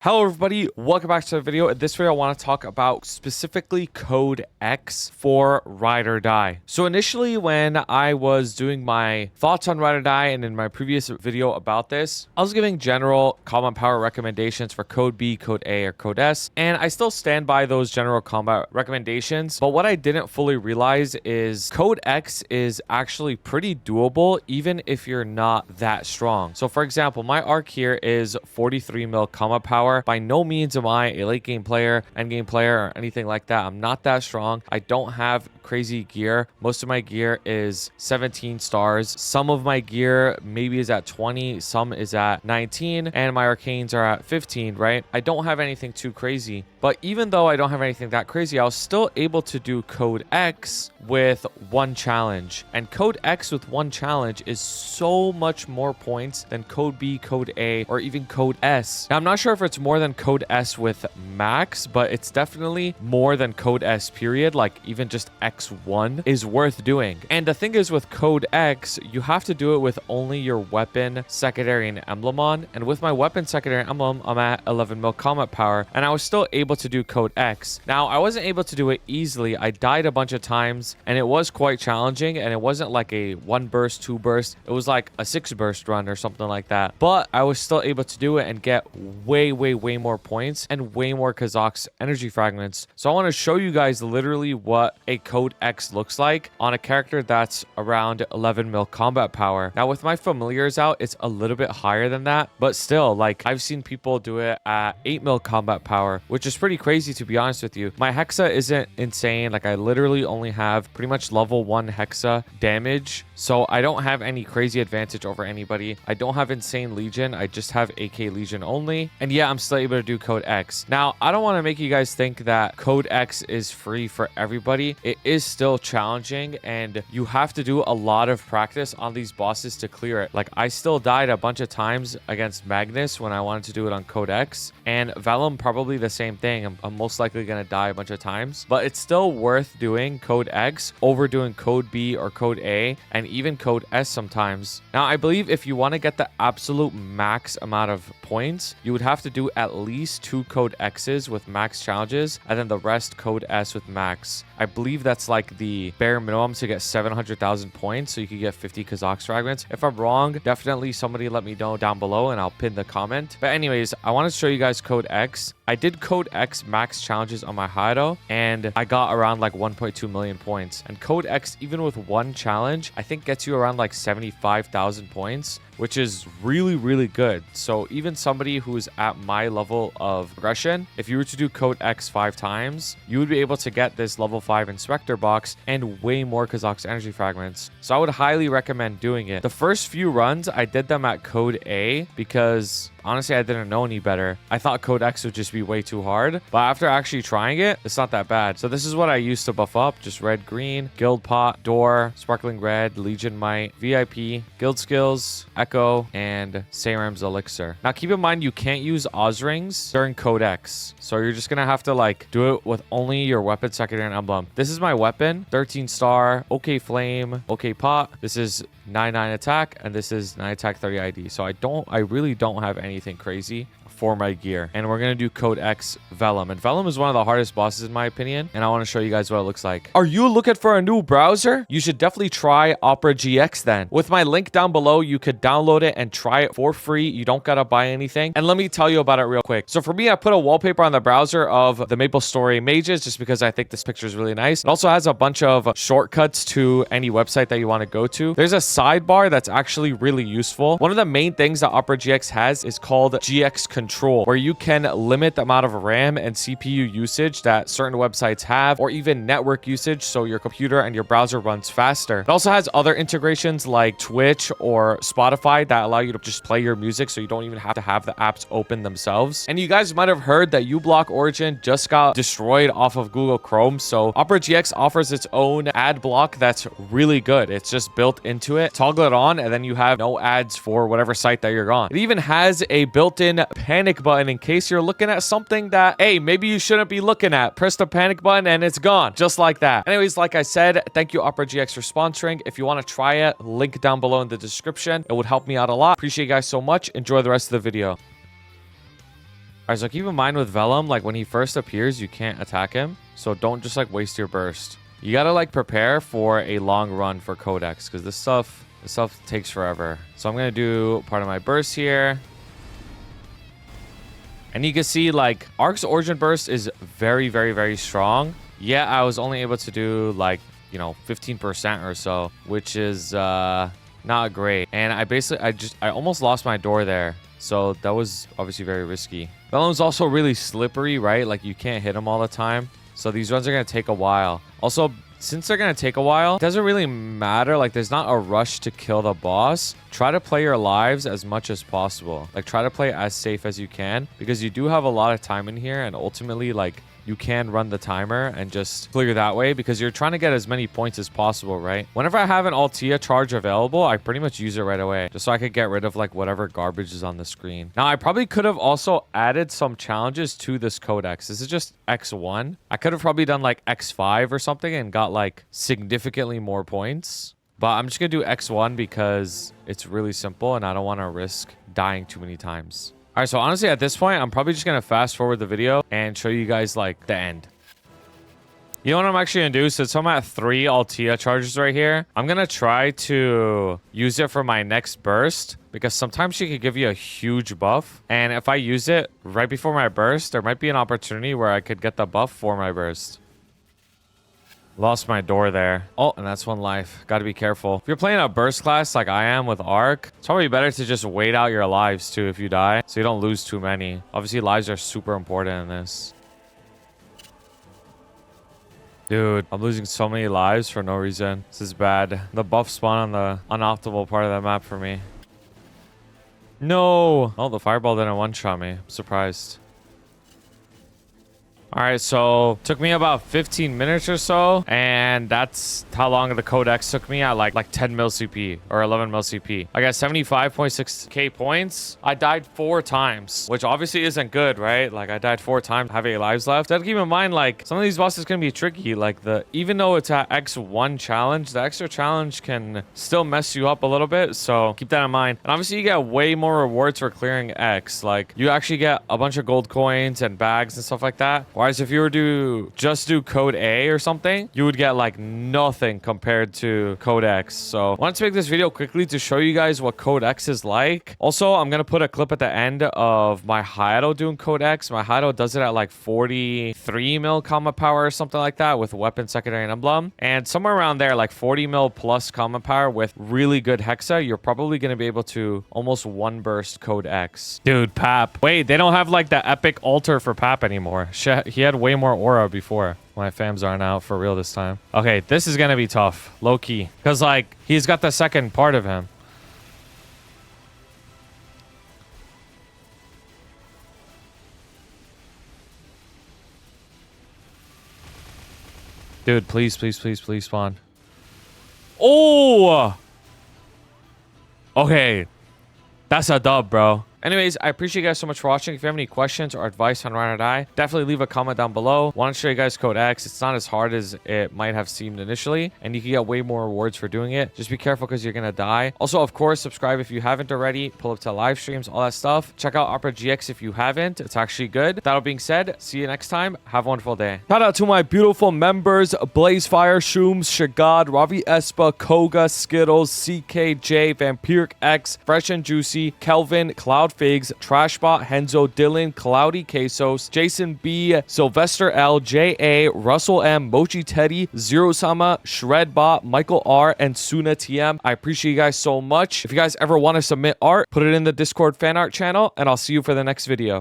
Hello everybody, welcome back to the video. In this video I want to talk about specifically code X for Ride or Die. So initially when I was doing my thoughts on Ride or Die and in my previous video about this, I was giving general combat power recommendations for code B, code A, or code S, and I still stand by those general combat recommendations. But what I didn't fully realize is code X is actually pretty doable even if you're not that strong. So for example, my arc here is 43 mil combat power. By no means am I a late game player, end game player, or anything like that. I'm not that strong. I don't have crazy gear. Most of my gear is 17 stars. Some of my gear maybe is at 20, some is at 19, and my arcanes are at 15, right? I don't have anything too crazy. But even though I don't have anything that crazy, I was still able to do code X with one challenge. And code X with one challenge is so much more points than code B, code A, or even code S. Now, I'm not sure if it's more than code S with max, but it's definitely more than code S period. Like even just X1 is worth doing. And the thing is with code X, you have to do it with only your weapon, secondary, and emblem on. And with my weapon, secondary, and emblem, I'm at 11 mil combat power, and I was still able to do code X. Now, I wasn't able to do it easily. I died a bunch of times, and it was quite challenging, and it wasn't like a 1 burst, 2 burst. It was like a 6 burst run or something like that. But I was still able to do it and get way more points and way more Kazakh's energy fragments. So I want to show you guys literally what a code X looks like on a character that's around 11 mil combat power. Now with my familiars out, it's a little bit higher than that, but still, like, I've seen people do it at 8 mil combat power, which is pretty crazy, to be honest with you. My hexa isn't insane. Like, I literally only have pretty much level 1 hexa damage, so I don't have any crazy advantage over anybody. I don't have insane legion. I just have AK legion only, and yeah, I'm still able to do code X. Now, I don't want to make you guys think that code X is free for everybody. It is still challenging, and you have to do a lot of practice on these bosses to clear it. Like, I still died a bunch of times against Magnus when I wanted to do it on code X, and Vellum probably the same thing. I'm most likely going to die a bunch of times, but it's still worth doing code X over doing code B or code A, and even code S sometimes. Now, I believe if you want to get the absolute max amount of points, you would have to do at least 2 code X's with max challenges, and then the rest code S with max. I believe that's like the bare minimum to get 700,000 points, so you could get 50 Kazakh's fragments. If I'm wrong, definitely somebody let me know down below and I'll pin the comment. But anyways, I want to show you guys code X. I did code X max challenges on my Hido, and I got around like 1.2 million points. And code X, even with one challenge, I think gets you around like 75,000 points, which is really good. So even somebody who's at my level of progression, if you were to do code X 5 times, you would be able to get this level 5 inspector box and way more Kazakh's energy fragments. So I would highly recommend doing it. The first few runs, I did them at code A because honestly, I didn't know any better. I thought code X would just be way too hard, but after actually trying it, it's not that bad. So this is what I used to buff up: just red, green, guild pot, door, sparkling red, legion might, VIP, guild skills, echo, and Saram's elixir. Now keep in mind, you can't use Oz rings during code X, so you're just gonna have to like do it with only your weapon, secondary, and emblem. This is my weapon, 13 star, OK flame, OK pot. This is 9 attack, and this is 9 attack, 30 ID. So I really don't have anything crazy for my gear. And we're gonna do code X Vellum, and Vellum is one of the hardest bosses in my opinion, and I want to show you guys what it looks like. Are you looking for a new browser? You should definitely try Opera GX then. With my link down below, you could download it and try it for free. You don't gotta buy anything, and let me tell you about it real quick. So for me, I put a wallpaper on the browser of the MapleStory mages just because I think this picture is really nice. It also has a bunch of shortcuts to any website that you want to go to. There's a sidebar that's actually really useful. One of the main things that Opera GX has is called GX Control, where you can limit the amount of RAM and CPU usage that certain websites have, or even network usage, so your computer and your browser runs faster. It also has other integrations like Twitch or Spotify that allow you to just play your music, so you don't even have to have the apps open themselves. And you guys might have heard that uBlock Origin just got destroyed off of Google Chrome, so Opera GX offers its own ad block that's really good. It's just built into it. Toggle it on, and then you have no ads for whatever site that you're on. It even has a built-in panic button in case you're looking at something that, hey, maybe you shouldn't be looking at. Press the panic button and it's gone, just like that. Anyways, like I said, thank you Opera GX for sponsoring. If you want to try it, link down below in the description. It would help me out a lot. Appreciate you guys so much. Enjoy the rest of the video. All right, so keep in mind with Vellum, like when he first appears, you can't attack him. So don't just like waste your burst. You gotta like prepare for a long run for Codex because this stuff takes forever. So I'm gonna do part of my burst here. And you can see like Ark's Origin Burst is very, very, very strong. Yeah, I was only able to do like, you know, 15% or so, which is not great. And I almost lost my door there. So that was obviously very risky. Vellum's also really slippery, right? Like you can't hit him all the time. So these runs are going to take a while. Also, since they're going to take a while, it doesn't really matter. Like there's not a rush to kill the boss. Try to play your lives as much as possible. Like try to play as safe as you can because you do have a lot of time in here. And ultimately, like you can run the timer and just clear that way because you're trying to get as many points as possible, right? Whenever I have an Altea charge available, I pretty much use it right away just so I could get rid of like whatever garbage is on the screen. Now, I probably could have also added some challenges to this codex. This is just X1. I could have probably done like X5 or something and got like significantly more points. But I'm just going to do X1 because it's really simple and I don't want to risk dying too many times. All right, so honestly, at this point, I'm probably just going to fast forward the video and show you guys, like, the end. You know what I'm actually going to do? Since I'm at 3 Altea charges right here, I'm going to try to use it for my next burst because sometimes she could give you a huge buff. And if I use it right before my burst, there might be an opportunity where I could get the buff for my burst. Lost my door there. Oh, and that's 1 life. Got to be careful. If you're playing a burst class like I am with Arc, it's probably better to just wait out your lives too if you die, so you don't lose too many. Obviously, lives are super important in this. Dude, I'm losing so many lives for no reason. This is bad. The buff spawn on the unoptimal part of that map for me. No! Oh, the fireball didn't one-shot me. I'm surprised. All right, so took me about 15 minutes or so, and that's how long the codex took me at like 10 mil CP or 11 mil CP. I got 75.6k points. I died 4 times, which obviously isn't good, right? Like I died 4 times, have 8 lives left. Gotta keep in mind, like some of these bosses can be tricky. Like even though it's a X1 challenge, the extra challenge can still mess you up a little bit. So keep that in mind. And obviously you get way more rewards for clearing X. Like you actually get a bunch of gold coins and bags and stuff like that. Whereas if you were to just do code A or something, you would get like nothing compared to code X. So I wanted to make this video quickly to show you guys what code X is like. Also, I'm going to put a clip at the end of my Hayato doing code X. My Hayato does it at like 43 mil comma power or something like that with weapon, secondary, and emblem. And somewhere around there, like 40 mil plus comma power with really good hexa, you're probably going to be able to almost one burst code X. Dude, Pap. Wait, they don't have like the epic altar for Pap anymore. He had way more aura before. My fams aren't out for real this time. Okay, this is gonna be tough, low key, because like he's got the second part of him. Dude, please, please, please, please spawn. Oh, okay, that's a dub, bro. Anyways, I appreciate you guys so much for watching. If you have any questions or advice on Ride or Die, definitely leave a comment down below. Want to show you guys code X. It's not as hard as it might have seemed initially, and you can get way more rewards for doing it. Just be careful because you're going to die. Also, of course, subscribe if you haven't already. Pull up to live streams, all that stuff. Check out Opera GX if you haven't. It's actually good. That being said, see you next time. Have a wonderful day. Shout out to my beautiful members, Blazefire, Shooms, Shagad, Ravi Espa, Koga, Skittles, CKJ, Vampiric X, Fresh and Juicy, Kelvin, Cloud Figs, Trashbot, Henzo, Dylan, Cloudy Quesos, Jason B, Sylvester L, J.A., Russell M, Mochi Teddy, Zero Sama, Shredbot, Michael R, and Suna TM. I appreciate you guys so much. If you guys ever want to submit art, put it in the Discord fan art channel, and I'll see you for the next video.